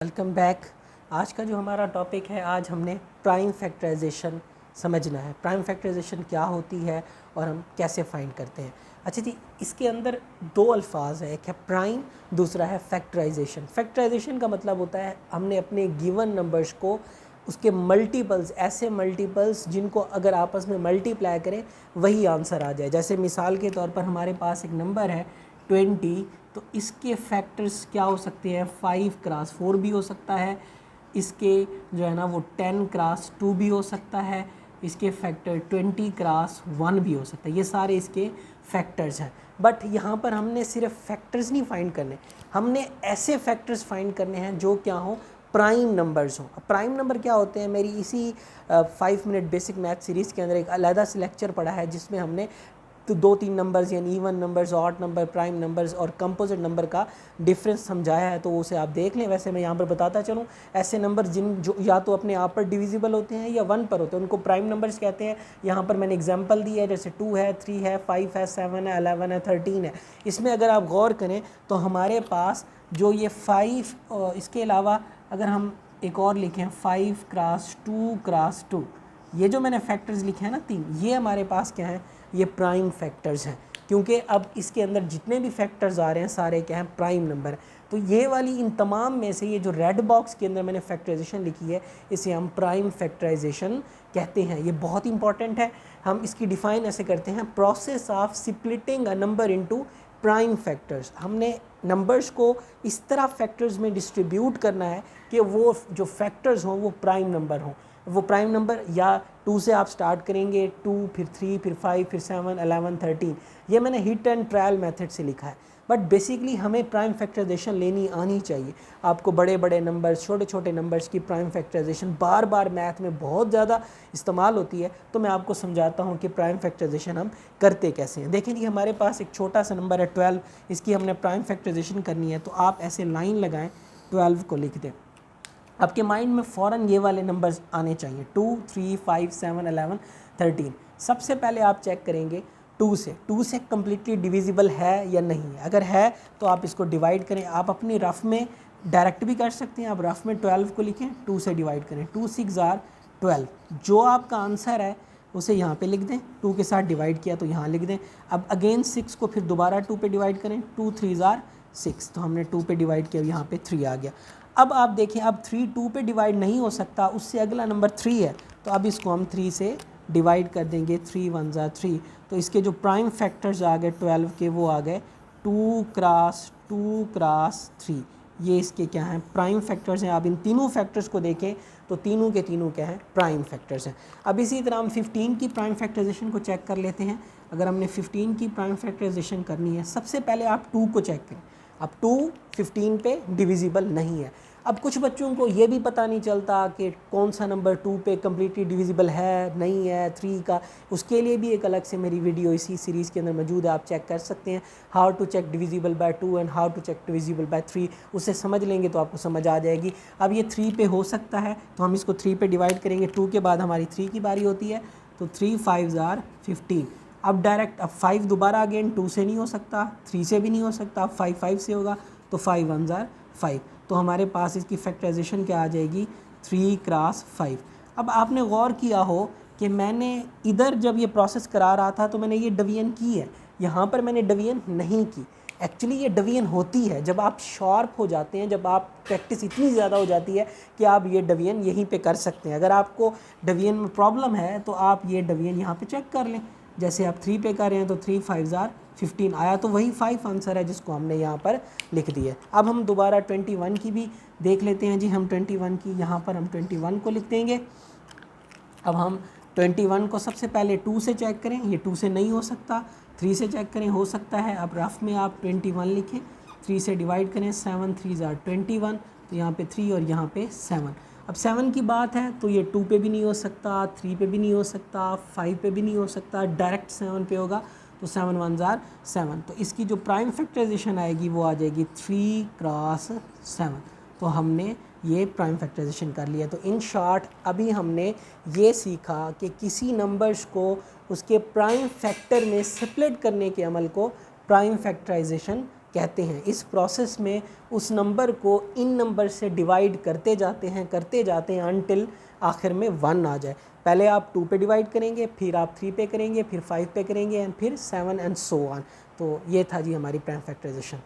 Welcome back. आज का जो हमारा टॉपिक है, आज हमने प्राइम फैक्टराइजेशन समझना है। प्राइम फैक्टराइजेशन क्या होती है और हम कैसे फाइंड करते हैं। अच्छा जी, इसके अंदर दो अल्फाज है, एक है प्राइम, दूसरा है फैक्टराइजेशन। फैक्टराइजेशन का मतलब होता है हमने अपने गिवन नंबर्स को उसके मल्टीपल्स, ऐसे मल्टीपल्स जिनको अगर आपस में मल्टीप्लाई करें वही आंसर आ जाए। जैसे मिसाल के तौर पर हमारे पास एक नंबर है 20, तो इसके फैक्टर्स क्या हो सकते हैं, 5 क्रॉस 4 भी हो सकता है, इसके जो है ना वो 10 क्रॉस 2 भी हो सकता है, इसके फैक्टर 20 क्रॉस 1 भी हो सकता है। ये सारे इसके फैक्टर्स हैं। बट यहाँ पर हमने सिर्फ फैक्टर्स नहीं फाइंड करने, हमने ऐसे फैक्टर्स फाइंड करने हैं जो क्या हो, प्राइम नंबर्स हों। प्राइम नंबर क्या होते हैं, मेरी इसी 5 मिनट बेसिक मैथ सीरीज़ के अंदर एक अलहदा से लेक्चर पढ़ा है जिसमें हमने तो 2-3 नंबर्स यानी even numbers, odd number, prime numbers और कंपोजिट नंबर का डिफरेंस समझाया है, तो उसे आप देख लें। वैसे मैं यहाँ पर बताता चलूँ, ऐसे नंबर जो या तो अपने आप पर डिविजिबल होते हैं या 1 पर होते हैं, उनको प्राइम नंबर्स कहते हैं। यहाँ पर मैंने एग्जांपल दी है, जैसे 2 है, 3 है, 5 है, 7 है, 11 है, 13 है। इसमें अगर आप गौर करें तो हमारे पास जो ये 5, इसके अलावा अगर हम एक और लिखें 5 क्रॉस 2 क्रॉस 2, ये जो मैंने फैक्टर्स लिखे हैं ना 3, ये हमारे पास क्या है, ये प्राइम फैक्टर्स हैं। क्योंकि अब इसके अंदर जितने भी फैक्टर्स आ रहे हैं सारे क्या हैं, प्राइम नंबर। तो ये वाली इन तमाम में से ये जो रेड बॉक्स के अंदर मैंने फैक्टराइजेशन लिखी है, इसे हम प्राइम फैक्टराइजेशन कहते हैं। ये बहुत इंपॉर्टेंट है। हम इसकी डिफ़ाइन ऐसे करते हैं, process of splitting a number into prime factors. हमने नंबर्स को इस तरह फैक्टर्स में डिस्ट्रीब्यूट करना है कि वो जो फैक्टर्स हों वो प्राइम नंबर हों। वो प्राइम नंबर या 2 से आप स्टार्ट करेंगे, 2 फिर 3 फिर 5 फिर 7 11 13। ये मैंने हिट एंड ट्रायल मेथड से लिखा है। बट बेसिकली हमें प्राइम फैक्टराइजेशन लेनी आनी चाहिए। आपको बड़े बड़े नंबर्स, छोटे छोटे नंबर्स की प्राइम फैक्टराइजेशन बार बार मैथ में बहुत ज़्यादा इस्तेमाल होती है, तो मैं आपको समझाता हूँ कि प्राइम फैक्टराइजेशन हम करते कैसे हैं। देखें जी, हमारे पास एक छोटा सा नंबर है 12, इसकी हमने प्राइम फैक्टराइजेशन करनी है, तो आप ऐसे लाइन लगाएं, 12 को लिख दें। आपके माइंड में फ़ौरन ये वाले नंबर्स आने चाहिए, 2 3 5 7 11 13। सबसे पहले आप चेक करेंगे 2 से कम्प्लीटली डिविजिबल है या नहीं है। अगर है तो आप इसको डिवाइड करें। आप अपनी रफ़ में डायरेक्ट भी कर सकते हैं, आप रफ़ में 12 को लिखें, 2 से डिवाइड करें, 2 6 आर 12। जो आपका आंसर है उसे यहाँ पे लिख दें, 2 के साथ डिवाइड किया तो यहाँ लिख दें। अब अगेन 6 को फिर दोबारा 2 पे डिवाइड करें, 2 3 आर 6, तो हमने 2 पे डिवाइड किया, यहाँ पे 3 आ गया। अब आप देखें, अब 3 2 पे डिवाइड नहीं हो सकता, उससे अगला नंबर 3 है, तो अब इसको हम 3 से डिवाइड कर देंगे, 3 1 ज़ा 3। तो इसके जो प्राइम फैक्टर्स आ गए 12 के, वो आ गए 2 क्रॉस 2 क्रॉस 3। ये इसके क्या हैं, प्राइम फैक्टर्स हैं। आप इन तीनों फैक्टर्स को देखें तो तीनों के तीनों क्या हैं, प्राइम फैक्टर्स हैं। अब इसी तरह हम 15 की प्राइम फैक्टराइजेशन को चेक कर लेते हैं। अगर हमने 15 की प्राइम फैक्टराइजेशन करनी है, सबसे पहले आप 2 को चेक करें। अब 2 15 पे डिविजिबल नहीं है। अब कुछ बच्चों को ये भी पता नहीं चलता कि कौन सा नंबर 2 पे कम्प्लीटली डिविजिबल है, नहीं है, 3 का। उसके लिए भी एक अलग से मेरी वीडियो इसी सीरीज़ के अंदर मौजूद है, आप चेक कर सकते हैं, how to check divisible by 2 and how to check divisible by 3। उसे समझ लेंगे तो आपको समझ आ जाएगी। अब ये 3 पे हो सकता है, तो हम इसको 3 पे डिवाइड करेंगे। 2 के बाद हमारी 3 की बारी होती है, तो 3 5 आर 15। अब डायरेक्ट अब 5 दोबारा अगेन 2 से नहीं हो सकता, 3 से भी नहीं हो सकता, अब 5 5 से होगा, तो 5 1 आर 5। तो हमारे पास इसकी फैक्टराइजेशन क्या आ जाएगी, 3 क्रॉस 5। अब आपने गौर किया हो कि मैंने इधर जब ये प्रोसेस करा रहा था तो मैंने ये डिवीजन की है, यहाँ पर मैंने डिवीजन नहीं की। एक्चुअली ये डिवीजन होती है जब आप शार्प हो जाते हैं, जब आप प्रैक्टिस इतनी ज़्यादा हो जाती है कि आप ये डिवीजन यहीं पे कर सकते हैं। अगर आपको डिवीजन में प्रॉब्लम है तो आप ये डिवीजन यहाँ पे चेक कर लें। जैसे आप 3 पे कर रहे हैं तो 3 5 आर 15 आया, तो वही 5 आंसर है जिसको हमने यहाँ पर लिख दिया। अब हम दोबारा 21 की भी देख लेते हैं जी। हम 21 की यहाँ पर हम 21 को लिख देंगे। अब हम 21 को सबसे पहले 2 से चेक करें, ये 2 से नहीं हो सकता, 3 से चेक करें, हो सकता है। अब रफ में आप 21 लिखें, 3 से डिवाइड करें, 7 3 आर 21, तो यहाँ पे 3 और यहाँ पे 7। अब 7 की बात है तो ये 2 पे भी नहीं हो सकता, 3 पे भी नहीं हो सकता, 5 पे भी नहीं हो सकता, डायरेक्ट 7 पे होगा, तो 7 1 आर 7। तो इसकी जो प्राइम फैक्टराइजेशन आएगी वो आ जाएगी 3 क्रॉस 7। तो हमने ये प्राइम फैक्टराइजेशन कर लिया। तो इन शॉर्ट अभी हमने ये सीखा कि किसी नंबर्स को उसके प्राइम फैक्टर में स्प्लिट करने के अमल को प्राइम फैक्टराइजेशन कहते हैं। इस प्रोसेस में उस नंबर को इन नंबर से डिवाइड करते जाते हैं अनटिल आखिर में 1 आ जाए। पहले आप 2 पे डिवाइड करेंगे, फिर आप 3 पे करेंगे, फिर 5 पे करेंगे एंड फिर 7 एंड सो ऑन। तो ये था जी हमारी प्राइम फैक्टराइजेशन।